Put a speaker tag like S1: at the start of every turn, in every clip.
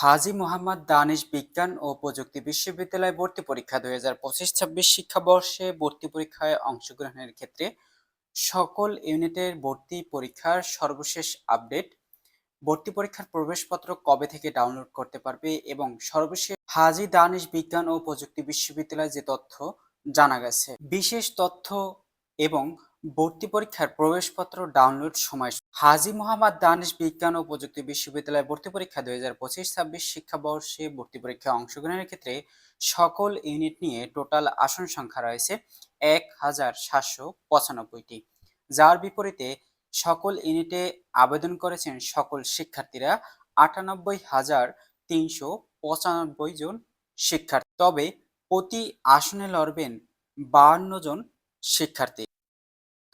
S1: হাজী মোহাম্মদ দানিশ বিজ্ঞান ও প্রযুক্তি বিশ্ববিদ্যালয় ভর্তি পরীক্ষা 2025-26 শিক্ষাবর্ষে ভর্তি পরীক্ষায় অংশগ্রহণের ক্ষেত্রে সকল ইউনিটের ভর্তি পরীক্ষার সর্বশেষ আপডেট, ভর্তি পরীক্ষার প্রবেশপত্র কবে থেকে ডাউনলোড করতে পারবে এবং সর্বশেষ হাজী দানিশ বিজ্ঞান ও প্রযুক্তি বিশ্ববিদ্যালয় যে তথ্য জানা গেছে, বিশেষ তথ্য এবং ভর্তি পরীক্ষার প্রবেশপত্র ডাউনলোড সময়। হাজী মোহাম্মদ দানিশ বিজ্ঞান ও প্রযুক্তি বিশ্ববিদ্যালয় ভর্তি পরীক্ষা 2025-26 শিক্ষাবর্ষে ভর্তি পরীক্ষায় অংশগ্রহণের ক্ষেত্রে সকল ইউনিট নিয়ে টোটাল আসন সংখ্যা রয়েছে 1795টি, যার বিপরীতে সকল ইউনিটে আবেদন করেছেন সকল শিক্ষার্থীরা 98,395 জন শিক্ষার্থী। তবে প্রতি আসনে লড়বেন 52 জন শিক্ষার্থী।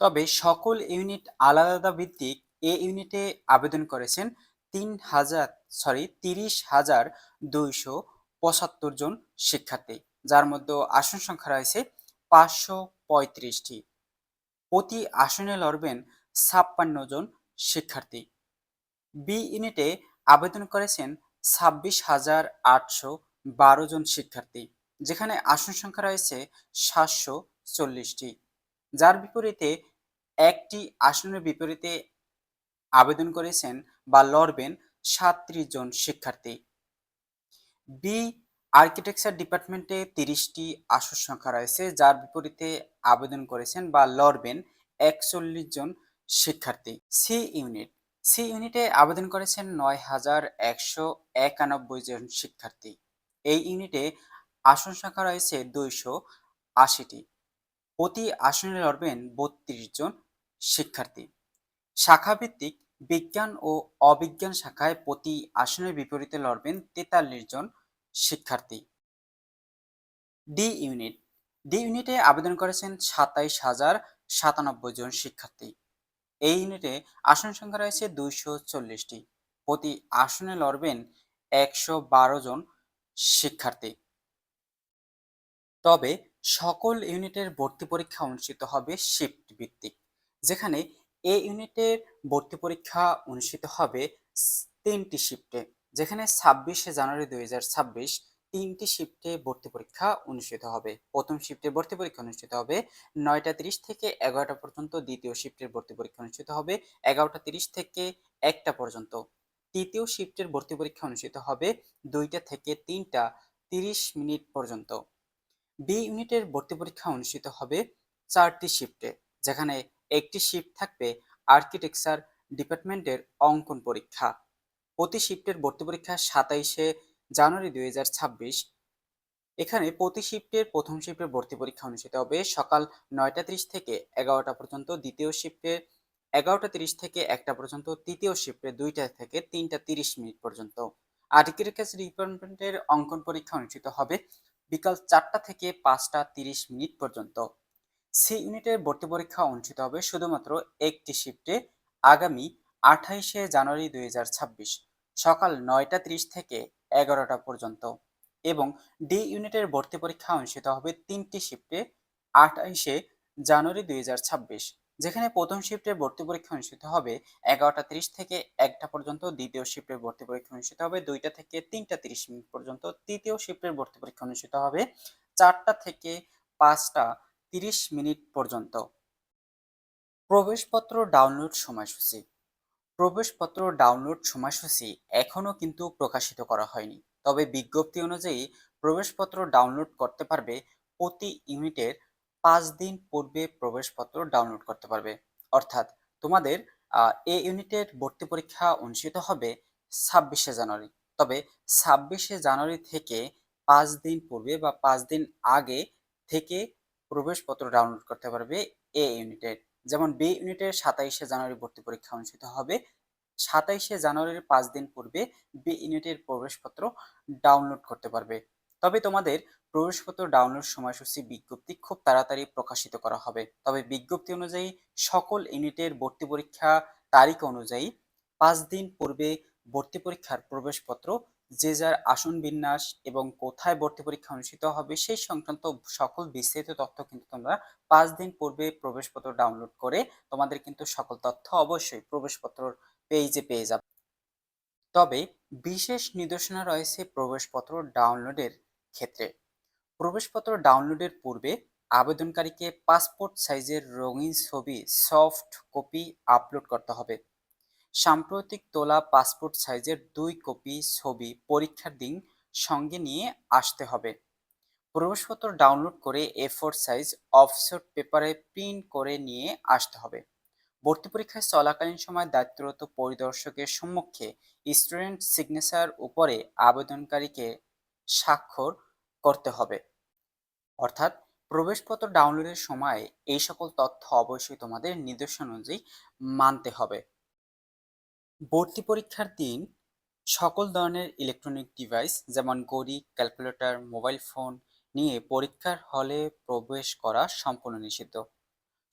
S1: তবে সকল ইউনিট আলাদা ভিত্তিক এ ইউনিটে আবেদন করেছেন 30,275 জন শিক্ষার্থী, যার মধ্যে আসন সংখ্যা রয়েছে 535টি। প্রতি আসনে লড়বেন 56 জন শিক্ষার্থী। বি ইউনিটে আবেদন করেছেন 26,812 জন শিক্ষার্থী, যেখানে আসন সংখ্যা রয়েছে 740টি, যার বিপরীতে একটি আসনের বিপরীতে আবেদন করেছেন বা লড়বেন 37 জন শিক্ষার্থী। বি আর্কিটেকচার ডিপার্টমেন্টে 30টি আসন সংখ্যা রয়েছে, যার বিপরীতে আবেদন করেছেন বা লড়বেন 41 জন শিক্ষার্থী। সি ইউনিটে আবেদন করেছেন 9,191 জন শিক্ষার্থী। এই ইউনিটে আসন সংখ্যা রয়েছে 280টি। প্রতি আসনে লড়বেন 32 জন শিক্ষার্থী। শাখাভিত্তিক বিজ্ঞান ও অবিজ্ঞান শাখায় প্রতি আসনের বিপরীতে লড়বেন 43 জন শিক্ষার্থী। ডি ইউনিটে আবেদন করেছেন 27,097 জন শিক্ষার্থী। এই ইউনিটে আসন সংখ্যা রয়েছে 240টি। প্রতি আসনে লড়বেন 112 জন শিক্ষার্থী। তবে সকল ইউনিটের ভর্তি পরীক্ষা অনুষ্ঠিত হবে শিফট ভিত্তিক, যেখানে এ ইউনিটের ভর্তি পরীক্ষা অনুষ্ঠিত হবে 3টি শিফটে, যেখানে 26শে জানুয়ারি 2026 3টি শিফটে ভর্তি পরীক্ষা অনুষ্ঠিত হবে। প্রথম শিফটের ভর্তি পরীক্ষা অনুষ্ঠিত হবে 9টা 30 থেকে 11টা পর্যন্ত। দ্বিতীয় শিফটের ভর্তি পরীক্ষা অনুষ্ঠিত হবে 11টা 30 থেকে 1টা পর্যন্ত। তৃতীয় শিফটের ভর্তি পরীক্ষা অনুষ্ঠিত হবে 2টা থেকে 3টা 30 মিনিট পর্যন্ত। বি ইউনিটের ভর্তি পরীক্ষা অনুষ্ঠিত হবে 4টি শিফটে, যেখানে একটি শিফট থাকবে আর্কিটেকচার ডিপার্টমেন্টের অঙ্কন পরীক্ষা। প্রতি শিফটের ভর্তি পরীক্ষা 27শে জানুয়ারি 2026। এখানে প্রতি শিফটের প্রথম শিফটের ভর্তি পরীক্ষা অনুষ্ঠিত হবে সকাল 9টা 30 থেকে 11টা পর্যন্ত। দ্বিতীয় শিফটে 11টা 30 থেকে 1টা পর্যন্ত। তৃতীয় শিফটে 2টা থেকে 3টা 30 মিনিট পর্যন্ত। আর্কিটেকচার ডিপার্টমেন্টের অঙ্কন পরীক্ষা অনুষ্ঠিত হবে বিকাল 4টা থেকে 5টা 30 মিনিট পর্যন্ত। সি ইউনিটের ভর্তি পরীক্ষা অনুষ্ঠিত হবে শুধুমাত্র একটি শিফটে আগামী 28শে জানুয়ারি 2026 সকাল 9টা 30 থেকে 11টা পর্যন্ত। এবং ডি ইউনিটের ভর্তি পরীক্ষা অনুষ্ঠিত হবে 3টি শিফটে 28শে জানুয়ারি 2026, যেখানে প্রথম শিফটের ভর্তি পরীক্ষা অনুষ্ঠিত হবে 11টা 30 থেকে 1টা পর্যন্ত। দ্বিতীয় শিফটের ভর্তি পরীক্ষা অনুষ্ঠিত হবে 2টা থেকে 3টা 30 মিনিট পর্যন্ত। তৃতীয় শিফটের ভর্তি পরীক্ষা অনুষ্ঠিত হবে 4টা থেকে 5টা 30 মিনিট পর্যন্ত। প্রবেশপত্র ডাউনলোড সময়সূচি। প্রবেশপত্র ডাউনলোড সময়সূচি এখনও কিন্তু প্রকাশিত করা হয়নি, তবে বিজ্ঞপ্তি অনুযায়ী প্রবেশপত্র ডাউনলোড করতে পারবে প্রতি ইউনিটের 5 দিন পূর্বে প্রবেশপত্র ডাউনলোড করতে পারবে। অর্থাৎ তোমাদের এ ইউনিটের ভর্তি পরীক্ষা অনুষ্ঠিত হবে 26শে জানুয়ারি, তবে 26শে জানুয়ারি থেকে 5 দিন পূর্বে বা 5 দিন আগে থেকে প্রবেশপত্র ডাউনলোড করতে পারবে এ ইউনিটের। যেমন বি ইউনিটের 27শে জানুয়ারি ভর্তি পরীক্ষা অনুষ্ঠিত হবে, 27শে জানুয়ারির 5 দিন পূর্বে বি ইউনিটের প্রবেশপত্র ডাউনলোড করতে পারবে। তবে তোমাদের প্রবেশপত্র ডাউনলোড সময়সূচি বিজ্ঞপ্তি খুব তাড়াতাড়ি প্রকাশিত করা হবে। তবে বিজ্ঞপ্তি অনুযায়ী সকল ইউনিটের ভর্তি পরীক্ষা তারিখ অনুযায়ী 5 দিন পূর্বে ভর্তি পরীক্ষার প্রবেশপত্র, যে যার আসন বিন্যাস এবং কোথায় ভর্তি পরীক্ষা অনুষ্ঠিত হবে সেই সংক্রান্ত সকল বিস্তারিত তথ্য কিন্তু তোমরা 5 দিন পূর্বে প্রবেশপত্র ডাউনলোড করে তোমাদের কিন্তু সকল তথ্য অবশ্যই প্রবেশপত্র পেজে পেয়ে যাবে। তবে বিশেষ নির্দেশনা রয়েছে প্রবেশপত্র ডাউনলোডের ক্ষেত্রে। প্রবেশপত্র ডাউনলোডের পূর্বে আবেদনকারীকে পাসপোর্ট সাইজের রঙিন ছবি সফট কপি আপলোড করতে হবে। সাম্প্রতিক তোলা পাসপোর্ট সাইজের 2 কপি ছবি পরীক্ষার দিন সঙ্গে নিয়ে আসতে হবে। প্রবেশপত্র ডাউনলোড করে A4 সাইজ অফসেট পেপারে প্রিন্ট করে নিয়ে আসতে হবে। ভর্তি পরীক্ষায় চলাকালীন সময় দায়িত্বরত পরিদর্শকের সম্মুখে স্টুডেন্ট সিগনেচার উপরে আবেদনকারীকে স্বাক্ষর করতে হবে। অর্থাৎ প্রবেশপত্র ডাউনলোডের সময় এই সকল তথ্য অবশ্যই তোমাদের নির্দেশনা অনুযায়ী মানতে হবে। ভর্তি পরীক্ষার দিন সকল ধরনের ইলেকট্রনিক ডিভাইস যেমন ঘড়ি, ক্যালকুলেটর, মোবাইল ফোন নিয়ে পরীক্ষার হলে প্রবেশ করা সম্পূর্ণ নিষিদ্ধ।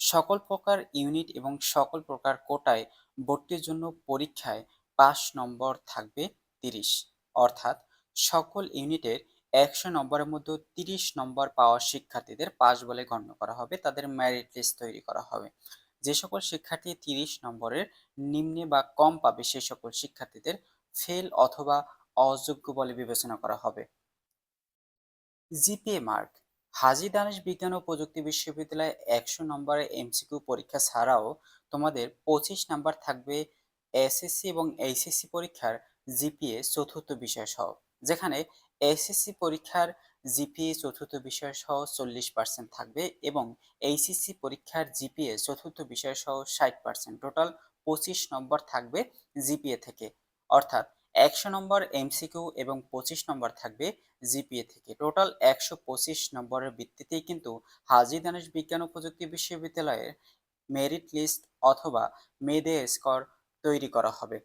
S1: সকল প্রকার ইউনিট এবং সকল প্রকার কোটায় ভর্তির জন্য পরীক্ষায় পাস নম্বর থাকবে 30। অর্থাৎ সকল ইউনিটের 100 নম্বরের মধ্যে 30 নম্বর পাওয়া শিক্ষার্থীদের পাস বলে গণ্য করা হবে, তাদের মেরিট লিস্ট তৈরি করা হবে। যে সকল শিক্ষার্থী 30 নম্বরের নিম্নে বা কম পাবে সে সকল শিক্ষার্থীদের ফেল অথবা অযোগ্য বলে বিবেচনা করা হবে। GPA mark. হাজী দানেশ বিজ্ঞান ও প্রযুক্তি বিশ্ববিদ্যালয়ে 100 নম্বরের এমসিকিউ পরীক্ষা ছাড়াও তোমাদের 25 নাম্বার থাকবে এসএসসি এবং এইচএসসি পরীক্ষার জিপিএ চতুর্থ বিষয় সহ, যেখানে এসএসসি পরীক্ষার জিপিএ চতুর্থ বিষয় সহ 40% থাকবে এবং এইচএসসি পরীক্ষার জিপিএ চতুর্থ বিষয় সহ 60%, টোটাল 25 নম্বর থাকবে জিপিএ থেকে। অর্থাৎ 100 নম্বর এমসিকিউ এবং 25 নম্বর থাকবে জিপিএ থেকে। টোটাল 125 নম্বরের ভিত্তিতেই কিন্তু হাজী দানেশ বিজ্ঞান ও প্রযুক্তি বিশ্ববিদ্যালয়ের মেরিট লিস্ট অথবা মেধে স্কোর তৈরি করা হবে।